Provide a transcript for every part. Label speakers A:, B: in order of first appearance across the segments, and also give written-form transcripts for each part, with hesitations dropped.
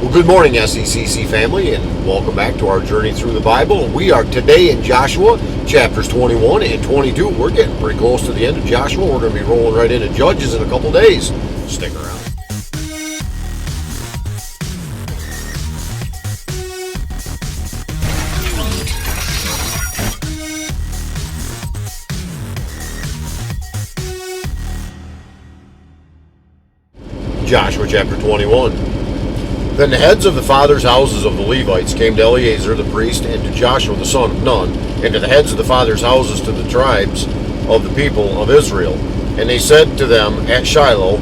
A: Well, good morning, SECC family, and welcome back to our journey through the Bible. We are today in Joshua, chapters 21 and 22. We're getting pretty close to the end of Joshua. We're going to be rolling right into Judges in a couple days. Stick around. Joshua chapter 21. Then the heads of the fathers' houses of the Levites came to Eleazar the priest and to Joshua the son of Nun, and to the heads of the fathers' houses to the tribes of the people of Israel. And they said to them at Shiloh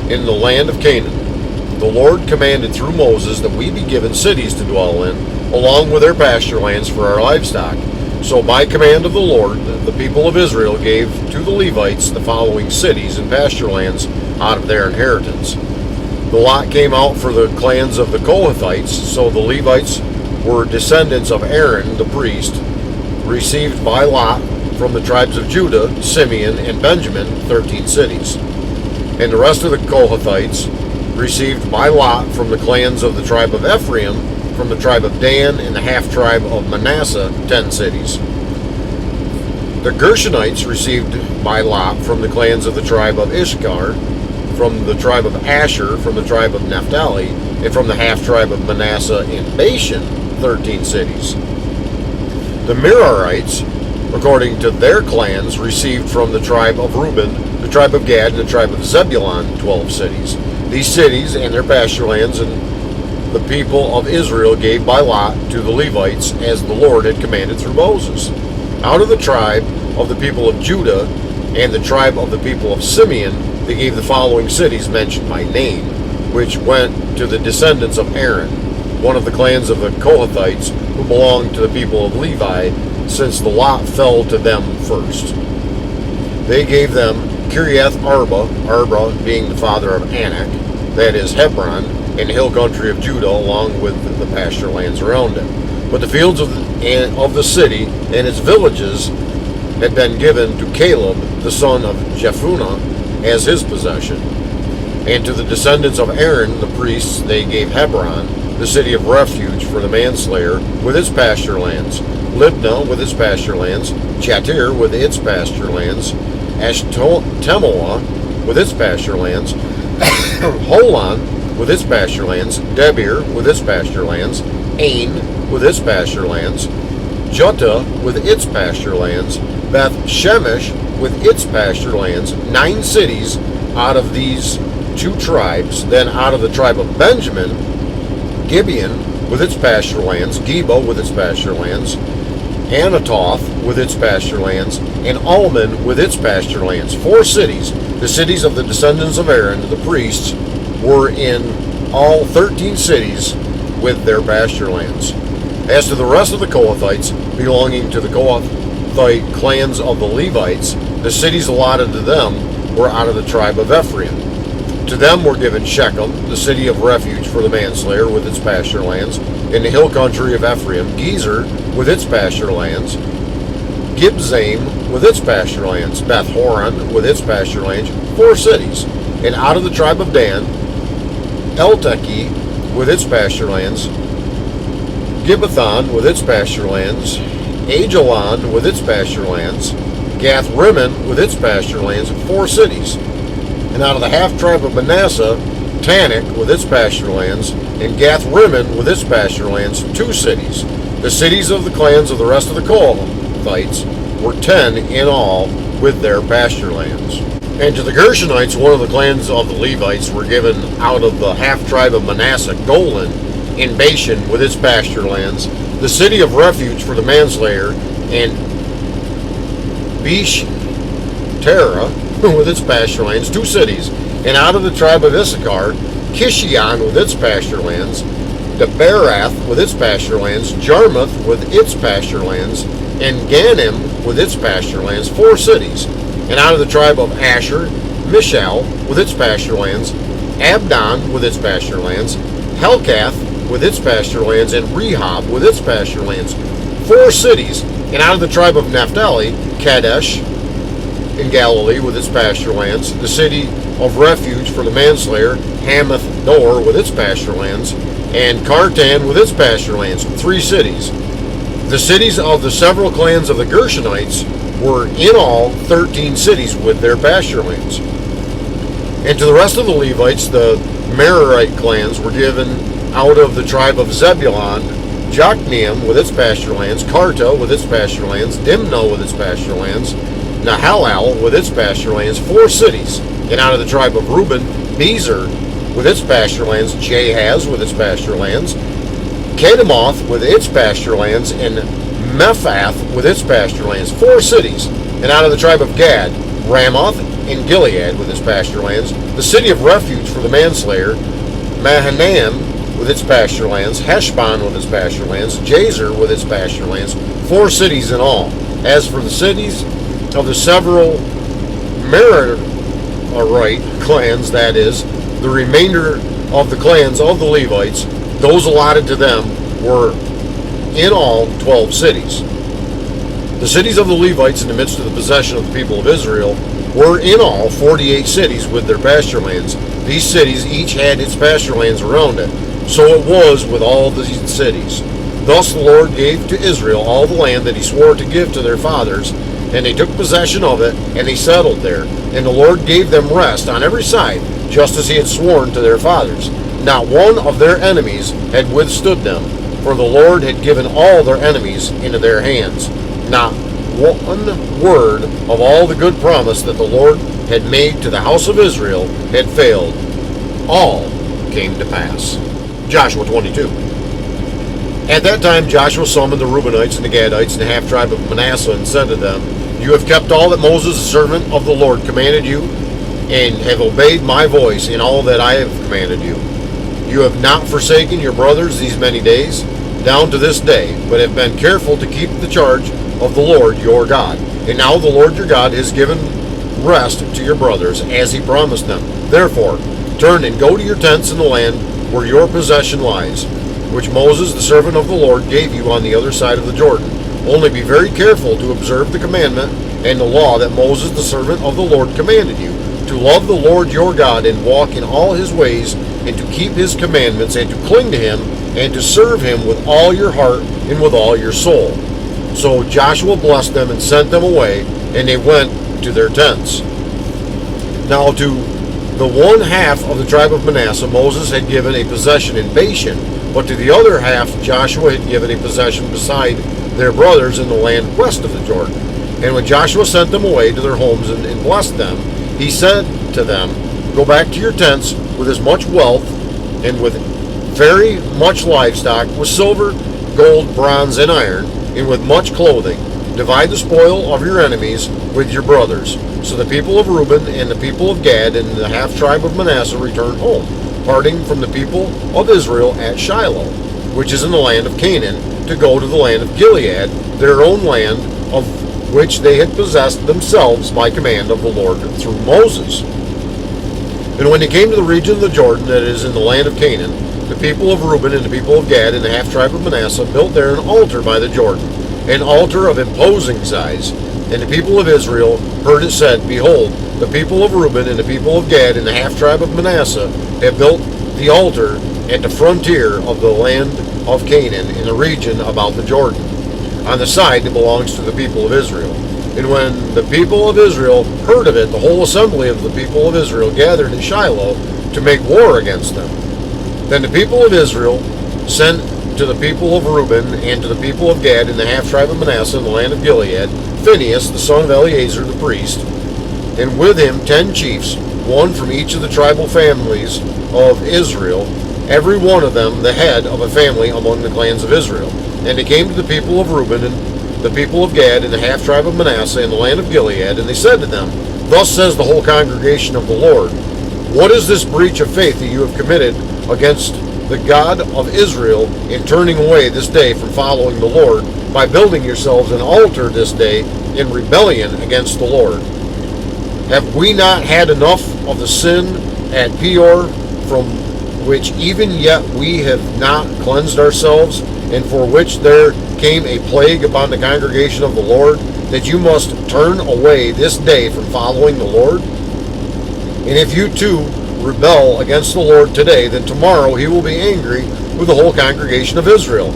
A: in the land of Canaan, The Lord commanded through Moses that we be given cities to dwell in, along with their pasture lands for our livestock. So by command of the Lord, the people of Israel gave to the Levites the following cities and pasture lands out of their inheritance. The lot came out for the clans of the Kohathites, so the Levites were descendants of Aaron the priest, received by lot from the tribes of Judah, Simeon, and Benjamin, 13 cities. And the rest of the Kohathites received by lot from the clans of the tribe of Ephraim, from the tribe of Dan, and the half-tribe of Manasseh, 10 cities. The Gershonites received by lot from the clans of the tribe of Issachar, from the tribe of Asher, from the tribe of Naphtali, and from the half-tribe of Manasseh in Bashan, 13 cities. The Merarites, according to their clans, received from the tribe of Reuben, the tribe of Gad, and the tribe of Zebulun, 12 cities. These cities and their pasture lands and the people of Israel gave by lot to the Levites, as the Lord had commanded through Moses. Out of the tribe of the people of Judah and the tribe of the people of Simeon, they gave the following cities mentioned by name, which went to the descendants of Aaron, one of the clans of the Kohathites, who belonged to the people of Levi, since the lot fell to them first. They gave them Kiriath Arba being the father of Anak, that is Hebron, and the hill country of Judah, along with the pasture lands around it. But the fields of the city and its villages had been given to Caleb, the son of Jephunneh, as his possession. And to the descendants of Aaron, the priests, they gave Hebron, the city of refuge for the manslayer, with its pasture lands, Libnah with its pasture lands, Chatir with its pasture lands, Ashtemoa with its pasture lands, Holon with its pasture lands, Debir with its pasture lands, Ain with its pasture lands, Juttah with its pasture lands, Beth Shemesh with its pasture lands, 9 cities out of these 2 tribes. Then out of the tribe of Benjamin, Gibeon with its pasture lands, Geba with its pasture lands, Anatoth with its pasture lands, and Almon with its pasture lands. 4 cities. The cities of the descendants of Aaron, the priests, were in all 13 cities with their pasture lands. As to the rest of the Kohathites, belonging to the Kohathite clans of the Levites, the cities allotted to them were out of the tribe of Ephraim. To them were given Shechem, the city of refuge for the manslayer, with its pasture lands, in the hill country of Ephraim, Gezer with its pasture lands, Gibzaim with its pasture lands, Beth Horon with its pasture lands, 4 cities. And out of the tribe of Dan, Elteki with its pasture lands, Gibbethon with its pasture lands, Ajalon with its pasture lands, Gath Rimmon with its pasture lands, 4 cities. And out of the half-tribe of Manasseh, Tanakh with its pasture lands, and Gath Rimmon with its pasture lands, 2 cities. The cities of the clans of the rest of the Kohathites were 10 in all with their pasture lands. And to the Gershonites, one of the clans of the Levites, were given out of the half-tribe of Manasseh, Golan, in Bashan with its pasture lands, the city of refuge for the manslayer, and Besh-Terah with its pasture lands, 2 cities. And out of the tribe of Issachar, Kishion with its pasture lands, Deberath with its pasture lands, Jarmuth with its pasture lands, and Ganim with its pasture lands, 4 cities. And out of the tribe of Asher, Mishal with its pasture lands, Abdon with its pasture lands, Helkath with its pasture lands, and Rehob with its pasture lands, 4 cities. And out of the tribe of Naphtali, Kadesh in Galilee with its pasture lands, the city of refuge for the manslayer, Hamath Dor with its pasture lands, and Kartan with its pasture lands, 3 cities. The cities of the several clans of the Gershonites were in all 13 cities with their pasture lands. And to the rest of the Levites, the Merarite clans were given out of the tribe of Zebulun, Jokneam with its pasture lands, Karta with its pasture lands, Dimnah with its pasture lands, Nahalal with its pasture lands, 4 cities. And out of the tribe of Reuben, Bezer with its pasture lands, Jahaz with its pasture lands, Kedemoth with its pasture lands, and Mephath with its pasture lands, 4 cities. And out of the tribe of Gad, Ramoth and Gilead with its pasture lands, the city of refuge for the manslayer, Mahanaim with its pasture lands, Heshbon with its pasture lands, Jazer with its pasture lands, 4 cities in all. As for the cities of the several Merarite clans, that is, the remainder of the clans of the Levites, those allotted to them were in all 12 cities. The cities of the Levites in the midst of the possession of the people of Israel were in all 48 cities with their pasture lands. These cities each had its pasture lands around it. So it was with all these cities. Thus the Lord gave to Israel all the land that he swore to give to their fathers, and they took possession of it, and they settled there. And the Lord gave them rest on every side, just as he had sworn to their fathers. Not one of their enemies had withstood them, for the Lord had given all their enemies into their hands. Not one word of all the good promise that the Lord had made to the house of Israel had failed. All came to pass. Joshua 22. At that time Joshua summoned the Reubenites and the Gadites and the half-tribe of Manasseh and said to them, You have kept all that Moses, the servant of the Lord, commanded you, and have obeyed my voice in all that I have commanded you. You have not forsaken your brothers these many days, down to this day, but have been careful to keep the charge of the Lord your God. And now the Lord your God has given rest to your brothers, as he promised them. Therefore, turn and go to your tents in the land where your possession lies, which Moses, the servant of the Lord, gave you on the other side of the Jordan. Only be very careful to observe the commandment and the law that Moses, the servant of the Lord, commanded you, to love the Lord your God and walk in all his ways, and to keep his commandments, and to cling to him, and to serve him with all your heart and with all your soul. So Joshua blessed them and sent them away, and they went to their tents. Now to the one half of the tribe of Manasseh Moses had given a possession in Bashan, but to the other half Joshua had given a possession beside their brothers in the land west of the Jordan. And when Joshua sent them away to their homes and blessed them, he said to them, Go back to your tents with as much wealth and with very much livestock, with silver, gold, bronze, and iron, and with much clothing. Divide the spoil of your enemies with your brothers. So the people of Reuben and the people of Gad and the half-tribe of Manasseh returned home, parting from the people of Israel at Shiloh, which is in the land of Canaan, to go to the land of Gilead, their own land, of which they had possessed themselves by command of the Lord through Moses. And when they came to the region of the Jordan that is in the land of Canaan, the people of Reuben and the people of Gad and the half-tribe of Manasseh built there an altar by the Jordan, an altar of imposing size. And the people of Israel heard it said, Behold, the people of Reuben and the people of Gad and the half-tribe of Manasseh have built the altar at the frontier of the land of Canaan in the region about the Jordan, on the side that belongs to the people of Israel. And when the people of Israel heard of it, the whole assembly of the people of Israel gathered in Shiloh to make war against them. Then the people of Israel sent to the people of Reuben and to the people of Gad and the half-tribe of Manasseh in the land of Gilead, Phinehas, the son of Eleazar the priest, and with him 10 chiefs, one from each of the tribal families of Israel, every one of them the head of a family among the clans of Israel. And they came to the people of Reuben and the people of Gad and the half-tribe of Manasseh in the land of Gilead, and they said to them, Thus says the whole congregation of the Lord, What is this breach of faith that you have committed against the God of Israel in turning away this day from following the Lord, by building yourselves an altar this day in rebellion against the Lord? Have we not had enough of the sin at Peor, from which even yet we have not cleansed ourselves, and for which there came a plague upon the congregation of the Lord, that you must turn away this day from following the Lord? And if you too rebel against the Lord today, then tomorrow he will be angry with the whole congregation of Israel.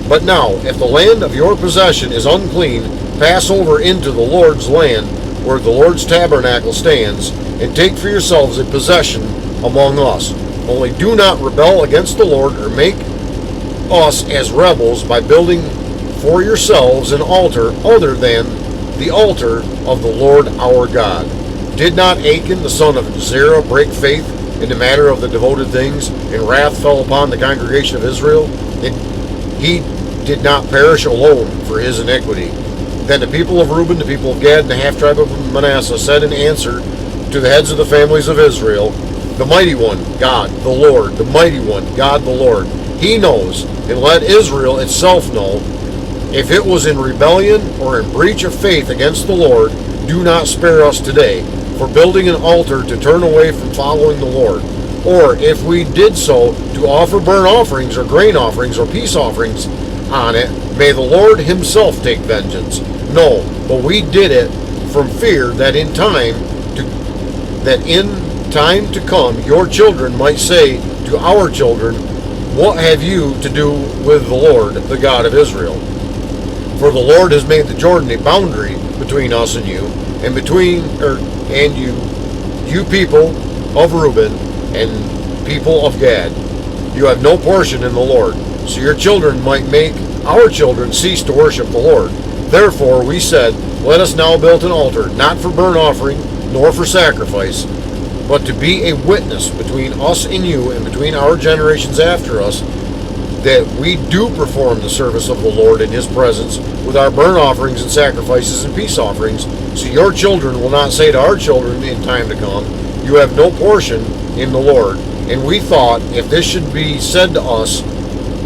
A: But now, if the land of your possession is unclean, pass over into the Lord's land, where the Lord's tabernacle stands, and take for yourselves a possession among us. Only do not rebel against the Lord, or make us as rebels by building for yourselves an altar other than the altar of the Lord our God. Did not Achan the son of Zerah break faith in the matter of the devoted things, and wrath fell upon the congregation of Israel? And he did not perish alone for his iniquity. Then the people of Reuben, the people of Gad, and the half-tribe of Manasseh said in answer to the heads of the families of Israel, the mighty one, God, the Lord, the mighty one, God, the Lord, he knows, and let Israel itself know, if it was in rebellion or in breach of faith against the Lord, do not spare us today for building an altar to turn away from following the Lord. Or if we did so to offer burnt offerings or grain offerings or peace offerings on it, may the Lord himself take vengeance. No, but we did it from fear that in time to come your children might say to our children, what have you to do with the Lord, the God of Israel? For the Lord has made the Jordan a boundary between us and you, and you people of Reuben and people of Gad. You have no portion in the Lord, so your children might make our children cease to worship the Lord. Therefore we said, let us now build an altar, not for burnt offering, nor for sacrifice, but to be a witness between us and you, and between our generations after us, that we do perform the service of the Lord in his presence with our burnt offerings and sacrifices and peace offerings, so your children will not say to our children in time to come, you have no portion in the Lord. And we thought, if this should be said to us,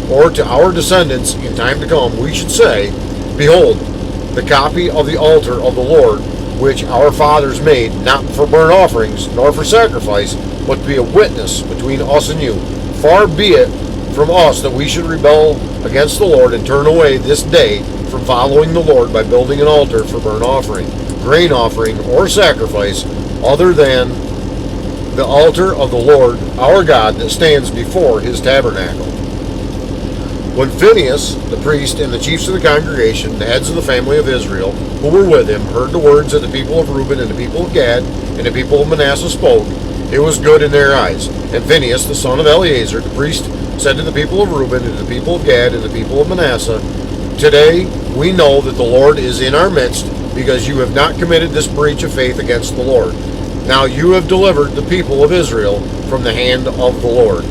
A: or to our descendants in time to come, we should say, behold, the copy of the altar of the Lord, which our fathers made, not for burnt offerings, nor for sacrifice, but to be a witness between us and you. Far be it from us that we should rebel against the Lord and turn away this day from following the Lord by building an altar for burnt offering, grain offering, or sacrifice, other than the altar of the Lord our God that stands before his tabernacle. When Phinehas, the priest, and the chiefs of the congregation, the heads of the family of Israel, who were with him, heard the words that the people of Reuben and the people of Gad and the people of Manasseh spoke, it was good in their eyes. And Phinehas, the son of Eleazar, the priest, said to the people of Reuben and to the people of Gad and the people of Manasseh, today we know that the Lord is in our midst, because you have not committed this breach of faith against the Lord. Now you have delivered the people of Israel from the hand of the Lord.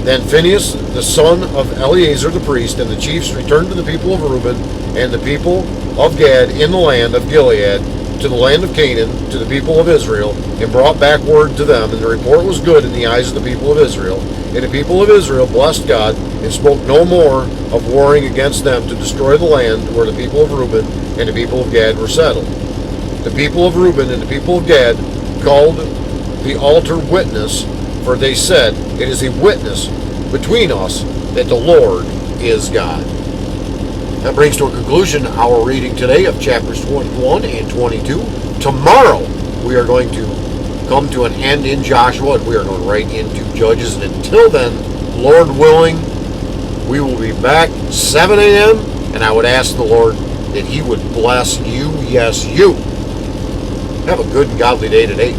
A: Then Phinehas, the son of Eleazar the priest, and the chiefs returned to the people of Reuben and the people of Gad in the land of Gilead, to the land of Canaan, to the people of Israel, and brought back word to them, and the report was good in the eyes of the people of Israel. And the people of Israel blessed God, and spoke no more of warring against them to destroy the land where the people of Reuben and the people of Gad were settled. The people of Reuben and the people of Gad called the altar witness, for they said, it is a witness between us that the Lord is God. That brings to a conclusion our reading today of chapters 21 and 22. Tomorrow we are going to come to an end in Joshua, and we are going right into Judges. And until then, Lord willing, we will be back 7 a.m. And I would ask the Lord that he would bless you, yes, you. Have a good and godly day today.